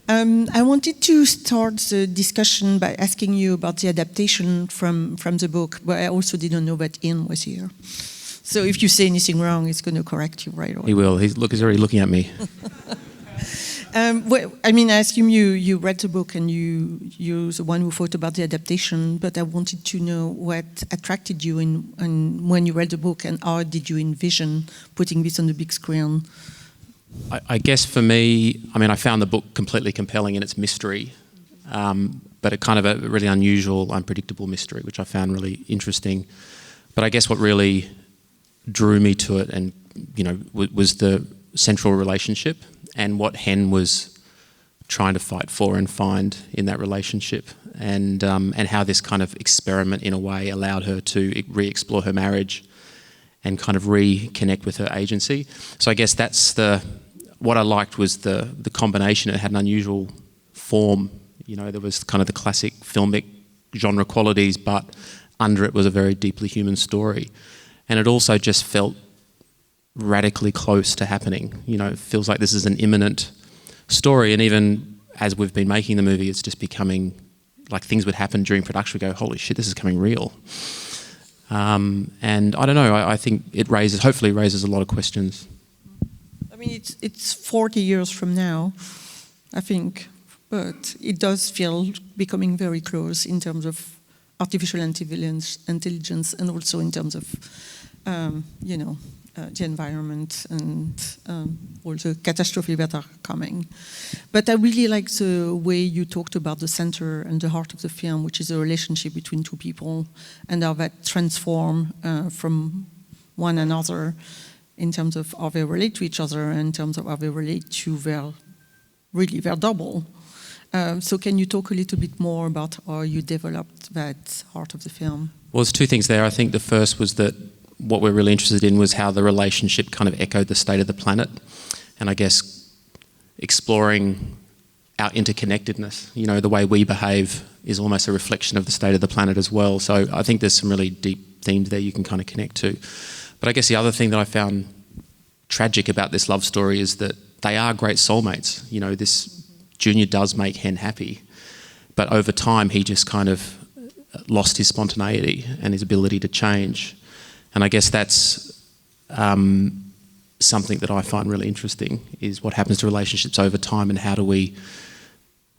I wanted to start the discussion by asking you about the adaptation from the book, but I also didn't know that Ian was here. So if you say anything wrong, he's going to correct you right away. He will. He's already looking at me. Well, I mean, I assume you read the book and you're the one who thought about the adaptation, but I wanted to know what attracted you when you read the book, and how did you envision putting this on the big screen? I guess for me, I mean, I found the book completely compelling in its mystery, but a kind of a really unusual, unpredictable mystery, which I found really interesting. But I guess what really drew me to it, and was the central relationship and what Hen was trying to fight for and find in that relationship, and how this kind of experiment, in a way, allowed her to re-explore her marriage and kind of reconnect with her agency. So I guess that's what I liked was the combination. It had an unusual form. There was kind of the classic filmic genre qualities, but under it was a very deeply human story. And it also just felt radically close to happening. It feels like this is an imminent story, and even as we've been making the movie, it's just becoming like things would happen during production. We go, holy shit, this is coming real. And I don't know, I think it hopefully raises a lot of questions. I mean, it's 40 years from now, I think, but it does feel becoming very close in terms of artificial intelligence, and also in terms of, the environment and all the catastrophes that are coming. But I really like the way you talked about the center and the heart of the film, which is a relationship between two people, and how that transform from one another in terms of how they relate to each other, and in terms of how they relate to their double. So can you talk a little bit more about how you developed that heart of the film? Well, there's two things there. I think the first was that what we're really interested in was how the relationship kind of echoed the state of the planet, and I guess exploring our interconnectedness. The way we behave is almost a reflection of the state of the planet as well. So I think there's some really deep themes there you can kind of connect to. But I guess the other thing that I found tragic about this love story is that they are great soulmates. This Junior does make Hen happy, but over time he just kind of lost his spontaneity and his ability to change. And I guess that's something that I find really interesting, is what happens to relationships over time, and how do we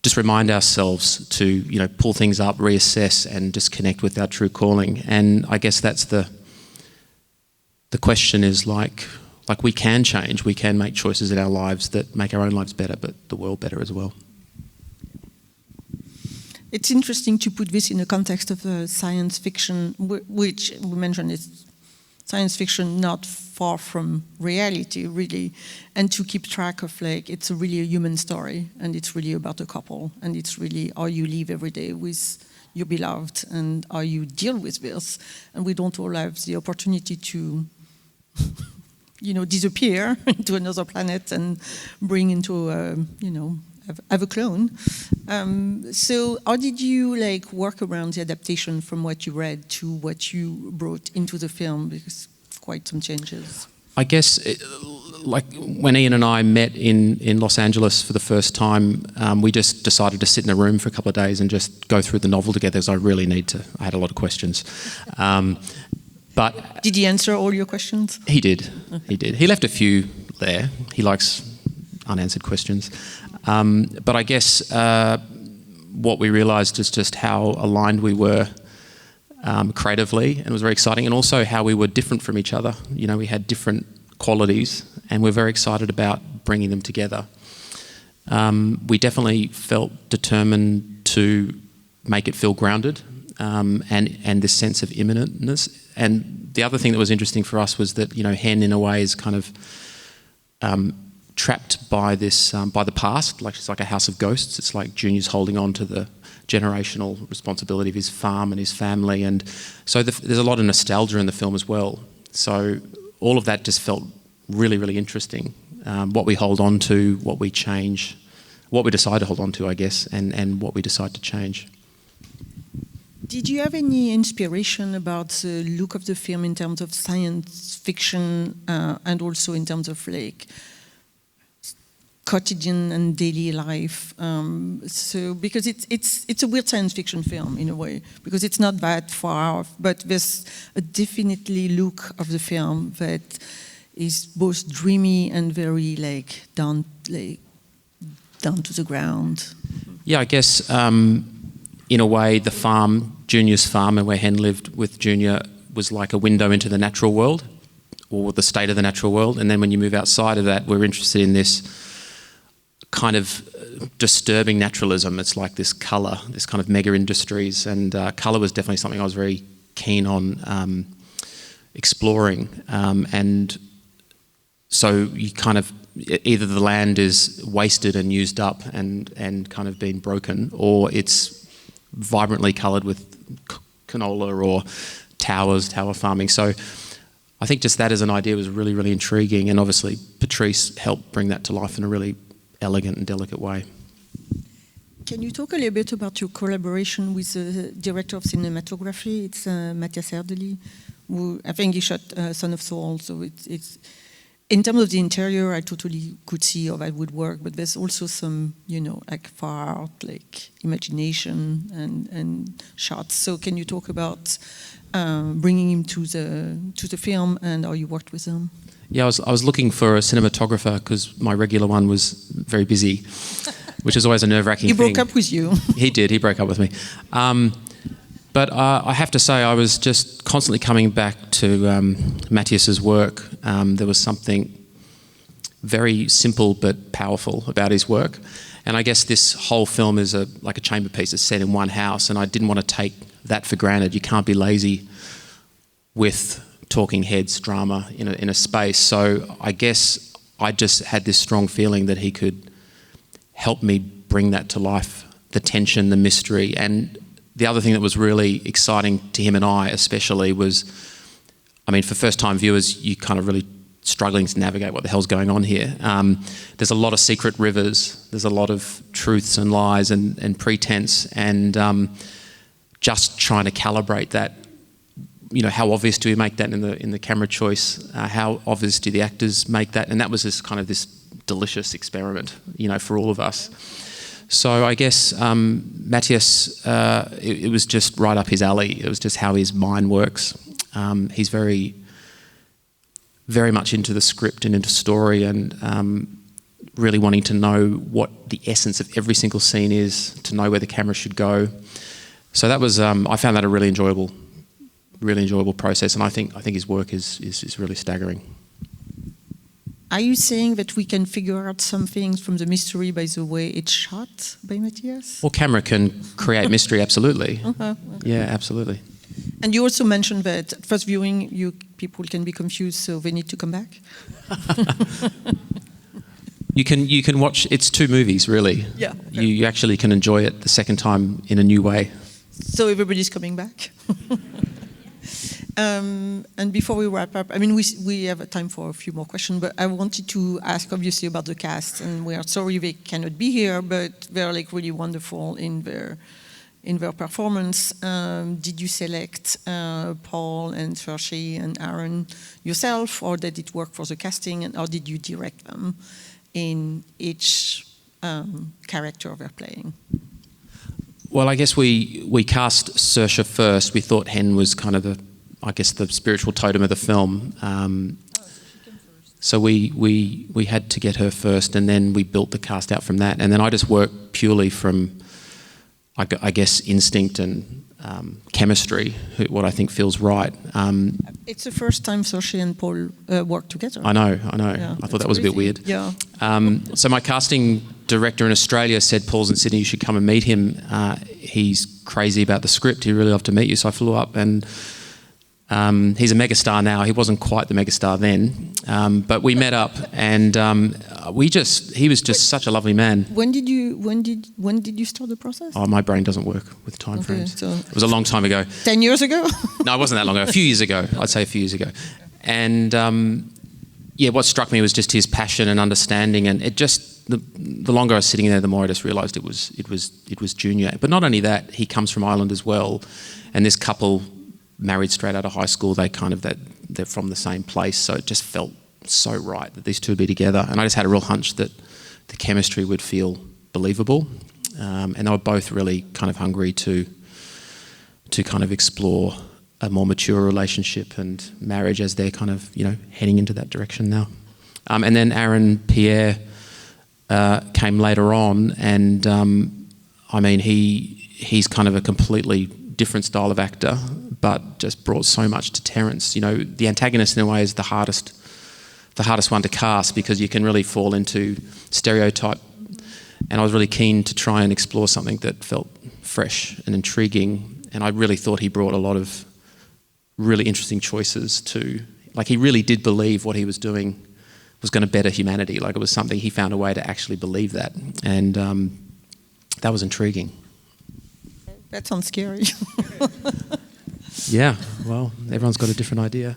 just remind ourselves to pull things up, reassess, and just connect with our true calling. And I guess that's the question is like we can change, we can make choices in our lives that make our own lives better, but the world better as well. It's interesting to put this in the context of science fiction, which we mentioned is science fiction not far from reality, really, and to keep track of it's really a human story, and it's really about a couple, and it's really how you live every day with your beloved and how you deal with this. And we don't all have the opportunity to disappear into another planet and bring into have a clone. So how did you work around the adaptation from what you read to what you brought into the film? Because quite some changes. I guess when Ian and I met in Los Angeles for the first time, we just decided to sit in a room for a couple of days and just go through the novel together, because I had a lot of questions. But did he answer all your questions? He did. Okay. He did. He left a few there. He likes unanswered questions. But I guess what we realised is just how aligned we were creatively, and it was very exciting, and also how we were different from each other. We had different qualities, and we're very excited about bringing them together. We definitely felt determined to make it feel grounded, and this sense of imminentness. And the other thing that was interesting for us was that Hen, in a way, is kind of trapped by this, by the past. It's like a house of ghosts. It's like Junior's holding on to the generational responsibility of his farm and his family, and so there's a lot of nostalgia in the film as well. So all of that just felt really, really interesting. What we hold on to, what we change, what we decide to hold on to, I guess, and what we decide to change. Did you have any inspiration about the look of the film in terms of science fiction and also in terms of quotidian and daily life. So because it's a weird science fiction film in a way, because it's not that far off, but there's a definitely look of the film that is both dreamy and very down to the ground. Yeah, I guess in a way the farm, Junior's farm, and where Hen lived with Junior, was like a window into the natural world, or the state of the natural world. And then when you move outside of that, we're interested in this kind of disturbing naturalism. It's like this colour, this kind of mega industries, and colour was definitely something I was very keen on exploring. And so you kind of, either the land is wasted and used up and kind of been broken, or it's vibrantly coloured with canola or tower farming. So I think just that as an idea was really, really intriguing, and obviously Patrice helped bring that to life in a really elegant and delicate way. Can you talk a little bit about your collaboration with the director of cinematography? It's Matthias Erdely, who I think he shot Son of Saul. So it's in terms of the interior, I totally could see how that would work. But there's also some, far out, imagination and shots. So can you talk about bringing him to the film and how you worked with him? Yeah, I was looking for a cinematographer because my regular one was very busy, which is always a nerve-wracking thing. He broke up with you. He did, he broke up with me. But I have to say, I was just constantly coming back to Matthias's work. There was something very simple but powerful about his work. And I guess this whole film is like a chamber piece. It's set in one house, and I didn't want to take that for granted. You can't be lazy with talking heads drama in a space. So I guess I just had this strong feeling that he could help me bring that to life, the tension, the mystery. And the other thing that was really exciting to him and I especially was, for first-time viewers, you kind of really struggling to navigate what the hell's going on here. There's a lot of secret rivers, there's a lot of truths and lies and pretense, and just trying to calibrate that. How obvious do we make that in the camera choice? How obvious do the actors make that? And that was this kind of this delicious experiment, for all of us. So I guess Matthias, it was just right up his alley. It was just how his mind works. He's very, very much into the script and into story, and really wanting to know what the essence of every single scene is, to know where the camera should go. So that was, I found that a really enjoyable process, and I think his work is really staggering. Are you saying that we can figure out some things from the mystery by the way it's shot by Matthias? Well, camera can create mystery, absolutely. Okay. Yeah, absolutely. And you also mentioned that at first viewing, people can be confused, so they need to come back. You can watch. It's two movies, really. Yeah. You actually can enjoy it the second time in a new way. So everybody's coming back. And before we wrap up, we have time for a few more questions, but I wanted to ask obviously about the cast, and we are sorry they cannot be here, but they're really wonderful in their performance. Did you select Paul and Saoirse and Aaron yourself, or did it work for the casting, and how did you direct them in each character they're playing? Well, I guess we cast Saoirse first. We thought Hen was kind of the spiritual totem of the film. So we had to get her first, and then we built the cast out from that. And then I just worked purely from, I guess, instinct and chemistry, what I think feels right. It's the first time Saoirse and Paul worked together. I know. Yeah, I thought that was a bit weird. Yeah. So my casting director in Australia said, "Paul's in Sydney, you should come and meet him. He's crazy about the script. He'd really love to meet you." So I flew up, and he's a megastar now. He wasn't quite the megastar then, but we met up, and he was just such a lovely man. When did you start the process? Oh, my brain doesn't work with time frames. So it was a long time ago. 10 years ago? No, it wasn't that long ago. A few years ago. I'd say a few years ago. And what struck me was just his passion and understanding, and it just the longer I was sitting there, the more I just realised it was Junior. But not only that, he comes from Ireland as well, and this couple married straight out of high school. They're from the same place, so it just felt so right that these two would be together. And I just had a real hunch that the chemistry would feel believable. And they were both really kind of hungry to kind of explore a more mature relationship and marriage as they're kind of, heading into that direction now. And then Aaron Pierre came later on, and he's kind of a completely different style of actor, but just brought so much to Terence. The antagonist in a way is the hardest one to cast, because you can really fall into stereotype. And I was really keen to try and explore something that felt fresh and intriguing. And I really thought he brought a lot of really interesting choices to, like, he really did believe what he was doing was going to better humanity. Like, it was something, he found a way to actually believe that. And that was intriguing. That sounds scary. Yeah, well, everyone's got a different idea.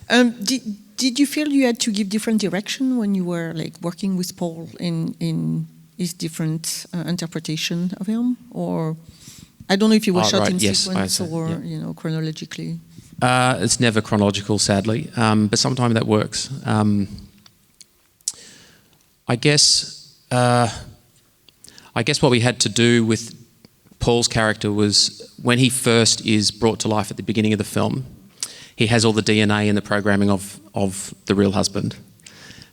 Did you feel you had to give different direction when you were working with Paul in his different interpretation of him? Or I don't know if you were shot in sequence or chronologically. It's never chronological, sadly, but sometimes that works. I guess what we had to do with Paul's character was, when he first is brought to life at the beginning of the film, he has all the DNA and the programming of the real husband.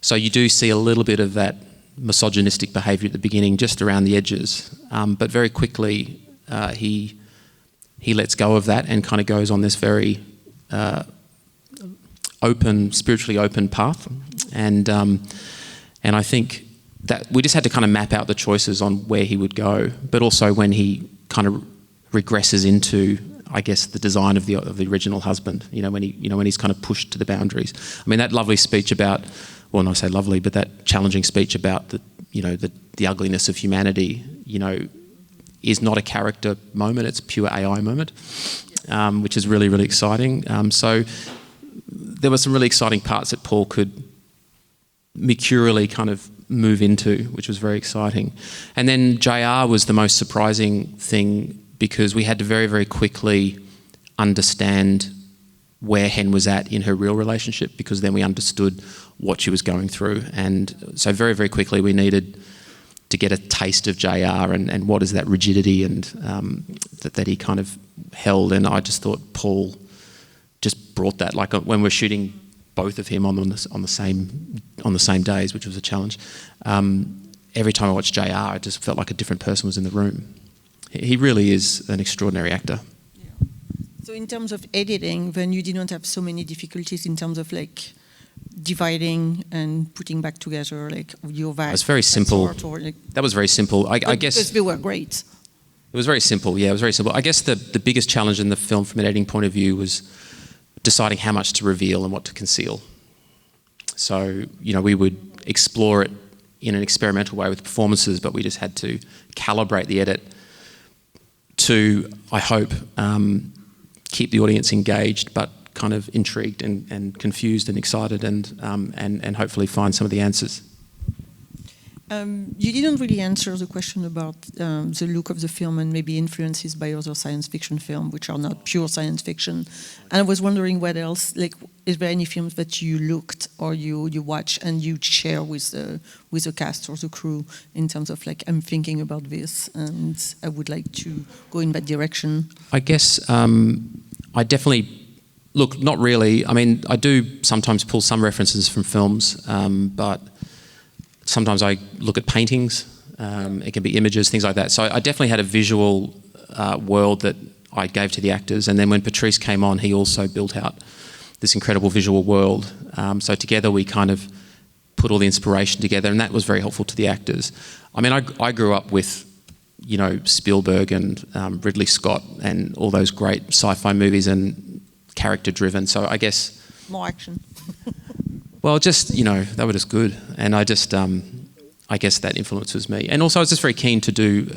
So you do see a little bit of that misogynistic behaviour at the beginning, just around the edges. But very quickly, he lets go of that and kind of goes on this very spiritually open path. And I think that we just had to kind of map out the choices on where he would go, but also when he kind of regresses into, I guess, the design of the original husband. When he's kind of pushed to the boundaries. I mean, that lovely speech about, well, not say lovely, but that challenging speech about the ugliness of humanity, is not a character moment; it's a pure AI moment, which is really, really exciting. So there were some really exciting parts that Paul could mercurially kind of move into, which was very exciting. And then JR was the most surprising thing, because we had to very, very quickly understand where Hen was at in her real relationship, because then we understood what she was going through. And so very, very quickly we needed to get a taste of JR and what is that rigidity and that he kind of held. And I just thought Paul just brought that. Like, when we're shooting both of him on the same days, which was a challenge. Every time I watched JR, I just felt like a different person was in the room. He really is an extraordinary actor. Yeah. So in terms of editing, then you didn't have so many difficulties in terms of dividing and putting back together your vibe. It was very simple. That was very simple. I guess because they were great. It was very simple. Yeah, it was very simple. I guess the biggest challenge in the film from an editing point of view was deciding how much to reveal and what to conceal. So, we would explore it in an experimental way with performances, but we just had to calibrate the edit to, I hope, keep the audience engaged, but kind of intrigued and confused and excited, and hopefully find some of the answers. You didn't really answer the question about the look of the film and maybe influences by other science fiction films, which are not pure science fiction. And I was wondering what else, is there any films that you looked or you watch and you share with the cast or the crew in terms of I'm thinking about this and I would like to go in that direction? I guess I definitely, look, not really. I mean, I do sometimes pull some references from films, but sometimes I look at paintings, it can be images, things like that. So I definitely had a visual world that I gave to the actors. And then when Patrice came on, he also built out this incredible visual world. So together we kind of put all the inspiration together, and that was very helpful to the actors. I mean, I grew up with, Spielberg and Ridley Scott and all those great sci-fi movies and character-driven. So I guess... More action. Well, just, they were just good. And I just, I guess that influences me. And also I was just very keen to do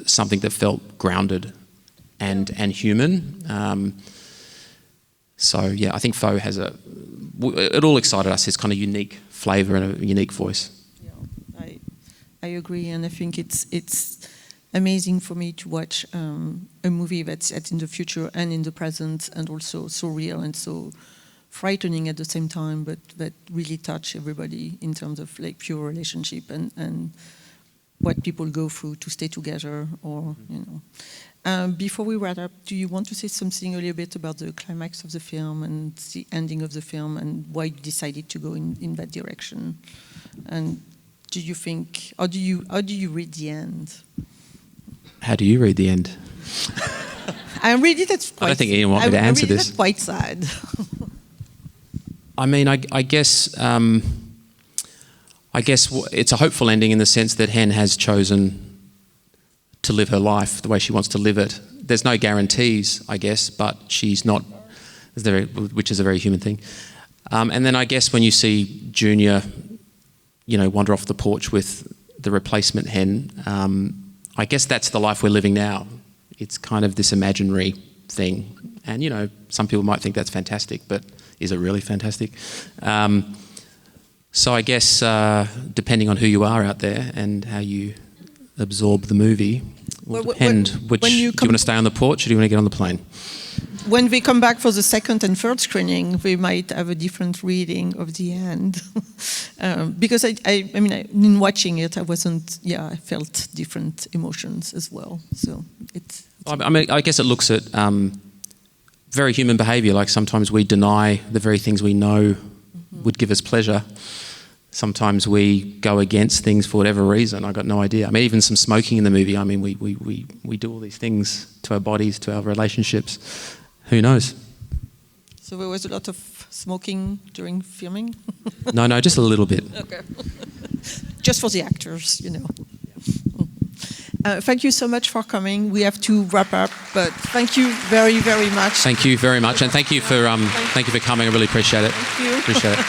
something that felt grounded and human. So, yeah, I think Faux has it all excited us, his kind of unique flavour and a unique voice. Yeah, I agree. And I think it's amazing for me to watch a movie that's set in the future and in the present and also so real and so frightening at the same time, but that really touch everybody in terms of pure relationship and what people go through to stay together, or Before we wrap up, do you want to say something a little bit about the climax of the film and the ending of the film and why you decided to go in that direction? And do you think, how do you read the end? How do you read the end? I read it as quite. I don't think anyone wants me to answer this. It's quite sad. I mean, I guess it's a hopeful ending in the sense that Hen has chosen to live her life the way she wants to live it. There's no guarantees, I guess, but she's not, which is a very human thing. And then I guess when you see Junior, wander off the porch with the replacement Hen, I guess that's the life we're living now. It's kind of this imaginary thing. And, some people might think that's fantastic, but is it really fantastic? So I guess depending on who you are out there and how you absorb the movie will depend. Do you want to stay on the porch or do you want to get on the plane? When we come back for the second and third screening, we might have a different reading of the end. Because in watching it, I felt different emotions as well. So I guess it looks at very human behaviour. Like sometimes we deny the very things we know would give us pleasure. Sometimes we go against things for whatever reason. I got no idea. I mean, even some smoking in the movie. I mean, we do all these things to our bodies, to our relationships. Who knows? So there was a lot of smoking during filming? No, just a little bit. Okay. Just for the actors, Thank you so much for coming. We have to wrap up, but thank you very, very much. Thank you very much, and thank you for coming. I really appreciate it. Thank you. Appreciate it.